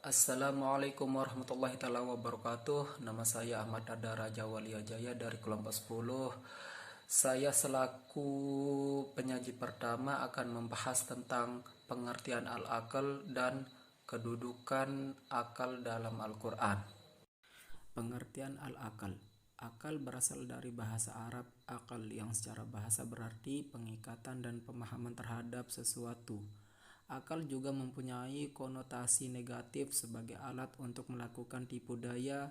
Assalamualaikum warahmatullahi taala wabarakatuh. Nama saya Ahmad Ada Raja Walia Jaya dari kelompok 10. Saya selaku penyaji pertama akan membahas tentang pengertian al-akal dan kedudukan akal dalam Al-Quran. Pengertian al-akal. Akal berasal dari bahasa Arab akal yang secara bahasa berarti pengikatan dan pemahaman terhadap sesuatu. Akal juga mempunyai konotasi negatif sebagai alat untuk melakukan tipu daya,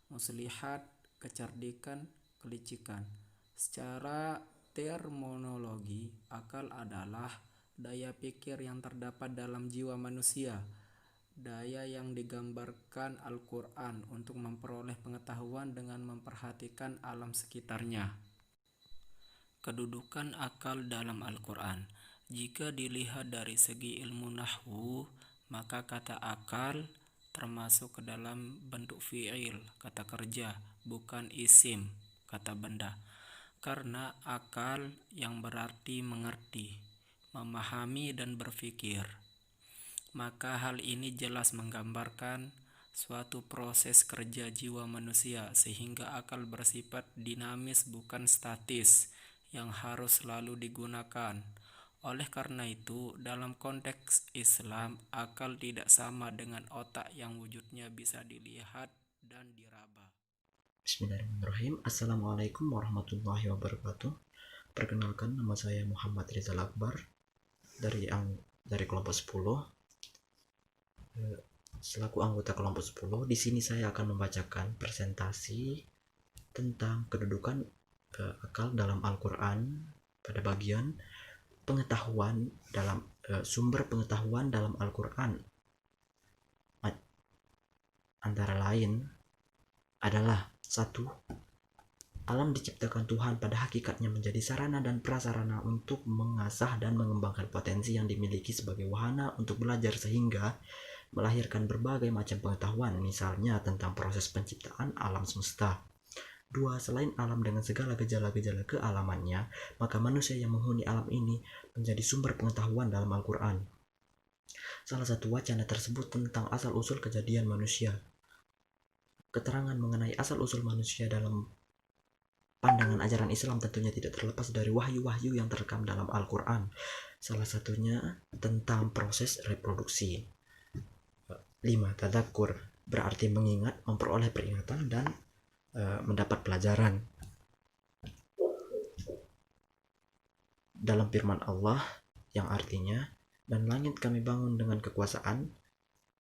muslihat, kecerdikan, kelicikan. Secara terminologi, akal adalah daya pikir yang terdapat dalam jiwa manusia. Daya yang digambarkan Al-Quran untuk memperoleh pengetahuan dengan memperhatikan alam sekitarnya. Kedudukan akal dalam Al-Quran. Jika dilihat dari segi ilmu nahwu, maka kata akal termasuk ke dalam bentuk fi'il, kata kerja, bukan isim, kata benda. Karena akal yang berarti mengerti, memahami dan berpikir. Maka hal ini jelas menggambarkan suatu proses kerja jiwa manusia sehingga akal bersifat dinamis bukan statis yang harus selalu digunakan. Oleh karena itu, dalam konteks Islam, akal tidak sama dengan otak yang wujudnya bisa dilihat dan diraba. Bismillahirrahmanirrahim. Assalamualaikum warahmatullahi wabarakatuh. Perkenalkan, nama saya Muhammad Rizal Akbar dari kelompok 10. Selaku anggota kelompok 10, di sini saya akan membacakan presentasi tentang kedudukan akal dalam Al-Quran pada bagian pengetahuan dalam sumber pengetahuan dalam Al-Quran. Antara lain adalah 1. Alam diciptakan Tuhan pada hakikatnya menjadi sarana dan prasarana untuk mengasah dan mengembangkan potensi yang dimiliki sebagai wahana untuk belajar sehingga melahirkan berbagai macam pengetahuan, misalnya tentang proses penciptaan alam semesta. 2. Selain alam dengan segala gejala-gejala kealamannya, maka manusia yang menghuni alam ini menjadi sumber pengetahuan dalam Al-Quran. Salah satu wacana tersebut tentang asal-usul kejadian manusia. Keterangan mengenai asal-usul manusia dalam pandangan ajaran Islam tentunya tidak terlepas dari wahyu-wahyu yang terekam dalam Al-Quran. Salah satunya tentang proses reproduksi. 5. Tadzakur berarti mengingat, memperoleh peringatan, dan mendapat pelajaran. Dalam firman Allah yang artinya, dan langit kami bangun dengan kekuasaan,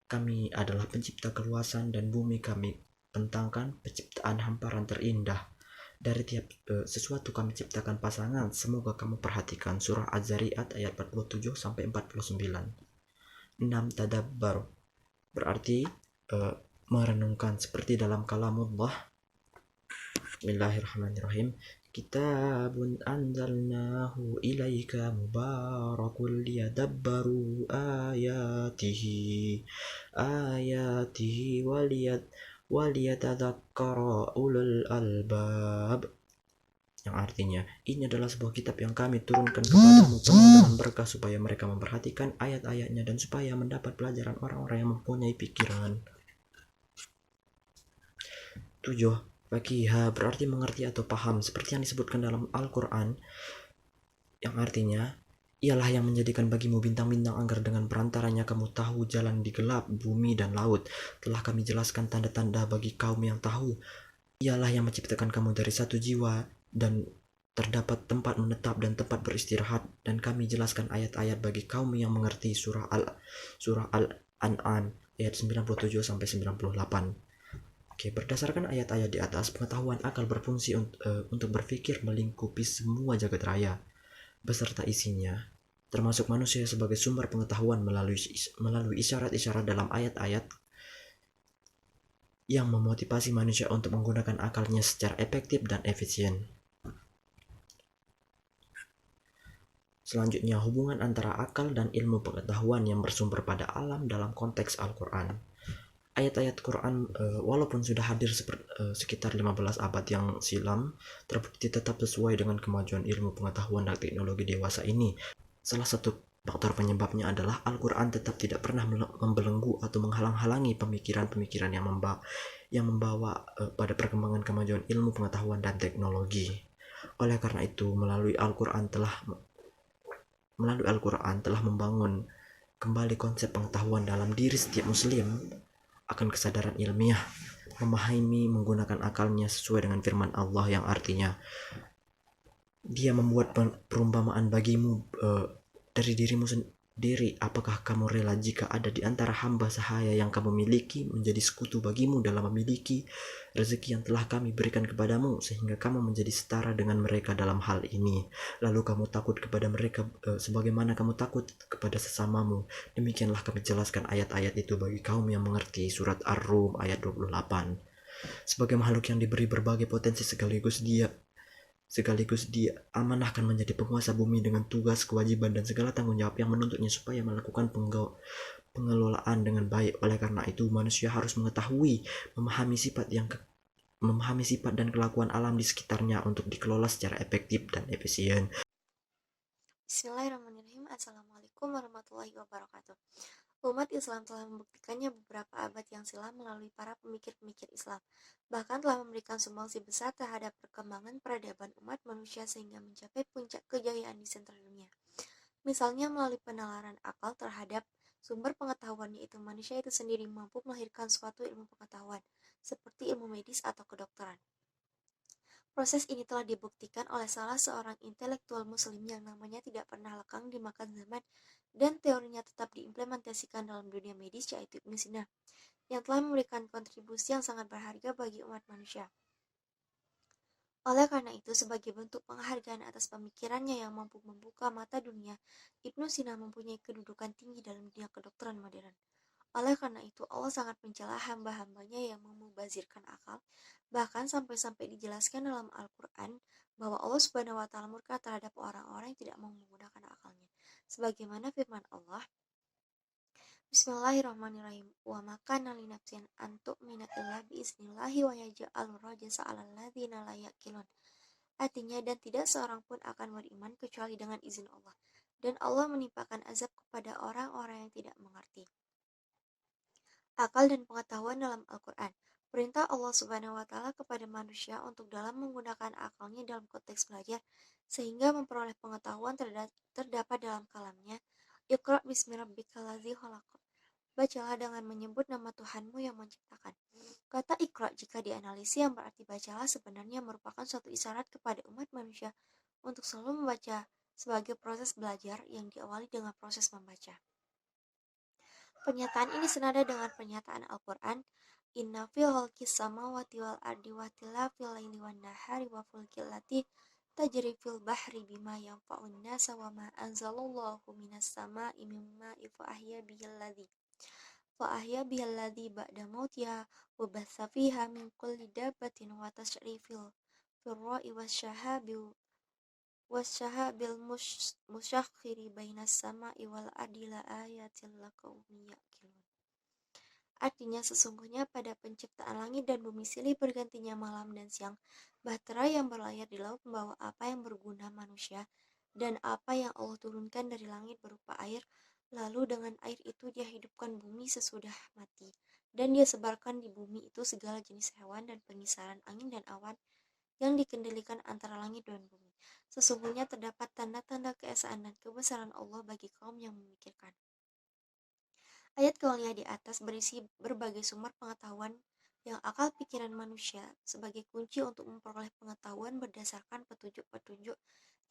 kami adalah pencipta keluasan, dan bumi kami bentangkan penciptaan hamparan terindah. Dari tiap sesuatu kami ciptakan pasangan. Semoga kamu perhatikan surah Az-Zariyat ayat 47-49. 6. Tadabbar berarti merenungkan seperti dalam kalamullah. Bismillahirrahmanirrahim. Kitabun anzalnahu ilaika mubarakul liyadabbaru ayatihi waliyatadzakkara ulul albab, yang artinya ini adalah sebuah kitab yang kami turunkan kepadamu penuh dengan berkah supaya mereka memperhatikan ayat-ayatnya dan supaya mendapat pelajaran orang-orang yang mempunyai pikiran. 7. Faqiha berarti mengerti atau paham seperti yang disebutkan dalam Al-Quran, yang artinya ialah yang menjadikan bagimu bintang-bintang agar dengan perantaranya kamu tahu jalan di gelap bumi dan laut. Telah kami jelaskan tanda-tanda bagi kaum yang tahu. Ialah yang menciptakan kamu dari satu jiwa dan terdapat tempat menetap dan tempat beristirahat, dan kami jelaskan ayat-ayat bagi kaum yang mengerti. Surah Al-An'am ayat 97-98. Oke, berdasarkan ayat-ayat di atas, pengetahuan akal berfungsi untuk berpikir melingkupi semua jagat raya beserta isinya, termasuk manusia sebagai sumber pengetahuan melalui isyarat-isyarat dalam ayat-ayat yang memotivasi manusia untuk menggunakan akalnya secara efektif dan efisien. Selanjutnya, hubungan antara akal dan ilmu pengetahuan yang bersumber pada alam dalam konteks Al-Quran. Ayat-ayat Quran walaupun sudah hadir sekitar 15 abad yang silam, terbukti tetap sesuai dengan kemajuan ilmu pengetahuan dan teknologi dewasa ini. Salah satu Faktor penyebabnya adalah Al-Quran tetap tidak pernah membelenggu atau menghalang-halangi pemikiran-pemikiran yang membawa pada perkembangan kemajuan ilmu pengetahuan dan teknologi. Oleh karena itu, melalui Al-Quran telah membangun kembali konsep pengetahuan dalam diri setiap muslim akan kesadaran ilmiah, memahami menggunakan akalnya sesuai dengan firman Allah yang artinya Dia membuat perumpamaan bagimu dari dirimu sendiri. Apakah kamu rela jika ada di antara hamba sahaya yang kamu miliki menjadi sekutu bagimu dalam memiliki rezeki yang telah kami berikan kepadamu, sehingga kamu menjadi setara dengan mereka dalam hal ini? Lalu kamu takut kepada mereka sebagaimana kamu takut kepada sesamamu. Demikianlah kami jelaskan ayat-ayat itu bagi kaum yang mengerti. Surat Ar-Rum ayat 28. Sebagai makhluk yang diberi berbagai potensi sekaligus dia amanahkan menjadi penguasa bumi dengan tugas, kewajiban, dan segala tanggung jawab yang menuntutnya supaya melakukan pengelolaan dengan baik. Oleh karena itu, manusia harus mengetahui, memahami sifat dan kelakuan alam di sekitarnya untuk dikelola secara efektif dan efisien. Bismillahirrahmanirrahim. Assalamualaikum warahmatullahi wabarakatuh. Umat Islam telah membuktikannya beberapa abad yang silam melalui para pemikir-pemikir Islam. Bahkan telah memberikan sumbangsi besar terhadap perkembangan peradaban umat manusia sehingga mencapai puncak kejayaan di sentra dunia. Misalnya melalui penalaran akal terhadap sumber pengetahuan, yaitu manusia itu sendiri mampu melahirkan suatu ilmu pengetahuan, seperti ilmu medis atau kedokteran. Proses ini telah dibuktikan oleh salah seorang intelektual muslim yang namanya tidak pernah lekang dimakan zaman dan teorinya tetap diimplementasikan dalam dunia medis, yaitu Ibnu Sina, yang telah memberikan kontribusi yang sangat berharga bagi umat manusia. Oleh karena itu, sebagai bentuk penghargaan atas pemikirannya yang mampu membuka mata dunia, Ibnu Sina mempunyai kedudukan tinggi dalam dunia kedokteran modern. Oleh karena itu, Allah sangat mencela hamba-hambanya yang memubazirkan akal, bahkan sampai-sampai dijelaskan dalam Al-Quran bahwa Allah Subhanahu wa Ta'ala murka terhadap orang-orang yang tidak mau menggunakan akalnya. Sebagaimana firman Allah, Bismillahirrahmanirrahim. Wa makana li nafsin an tu'mina illa biiznillahi wa yaj'alur rajasa 'alal ladzina la yaqilun. Artinya, dan tidak seorang pun akan beriman kecuali dengan izin Allah, dan Allah menimpakan azab kepada orang-orang yang tidak mengerti. Akal dan pengetahuan dalam Al-Quran. Perintah Allah Subhanahu wa Ta'ala kepada manusia untuk dalam menggunakan akalnya dalam konteks belajar sehingga memperoleh pengetahuan terdapat dalam kalamnya. Iqra bismi rabbikal ladzi khalaq. Bacalah dengan menyebut nama Tuhanmu yang menciptakan. Kata Iqra jika dianalisis yang berarti bacalah sebenarnya merupakan suatu isyarat kepada umat manusia untuk selalu membaca sebagai proses belajar yang diawali dengan proses membaca. Pernyataan ini senada dengan pernyataan Al-Quran, Inna fi khalqis samawati wal ardi wa ikhtilafil laili wan nahari wa fulkil lati tajri fil bahri bima yanfa'un nasa wa ma anzalallahu minas sama'i min ma'in fa ahya bihal ladzi ba'da mautiha wa batha fiha min kulli dabbatin wa tashrifil ra'i wasyahabil musyakhiri bainas sama'i wal ardi la ayatil laqaumin yaqilun. Artinya, sesungguhnya pada penciptaan langit dan bumi silih bergantinya malam dan siang, bahtera yang berlayar di laut membawa apa yang berguna manusia dan apa yang Allah turunkan dari langit berupa air, lalu dengan air itu dia hidupkan bumi sesudah mati, dan dia sebarkan di bumi itu segala jenis hewan dan pengisaran angin dan awan yang dikendalikan antara langit dan bumi. Sesungguhnya terdapat tanda-tanda keesaan dan kebesaran Allah bagi kaum yang memikirkan. Ayat kauliah di atas berisi berbagai sumber pengetahuan yang akal pikiran manusia sebagai kunci untuk memperoleh pengetahuan berdasarkan petunjuk-petunjuk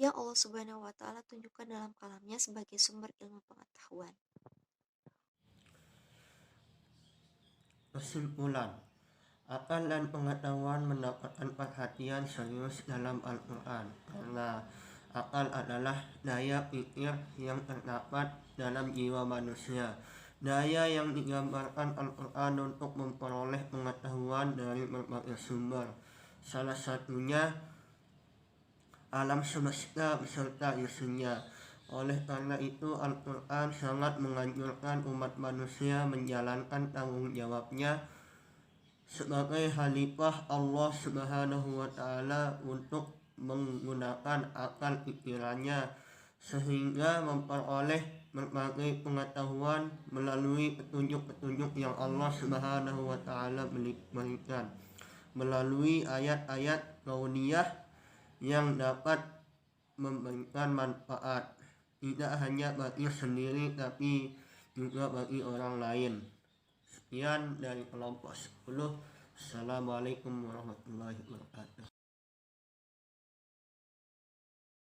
yang Allah Subhanahu wa Ta'ala tunjukkan dalam kalamnya sebagai sumber ilmu pengetahuan. Kesimpulan, akal dan pengetahuan mendapatkan perhatian serius dalam Al-Quran karena akal adalah daya pikir yang terdapat dalam jiwa manusia, daya yang digambarkan Al-Quran untuk memperoleh pengetahuan dari berbagai sumber, salah satunya alam semesta beserta isinya. Oleh karena itu, Al-Quran sangat menganjurkan umat manusia menjalankan tanggung jawabnya sebagai khalifah Allah Subhanahu wa Ta'ala untuk menggunakan akal pikirannya sehingga memperoleh berbagai pengetahuan melalui petunjuk-petunjuk yang Allah Subhanahu wa taala berikan, melalui ayat-ayat kauniyah yang dapat memberikan manfaat tidak hanya bagi sendiri tapi juga bagi orang lain. Sekian dari kelompok 10. Assalamualaikum warahmatullahi wabarakatuh.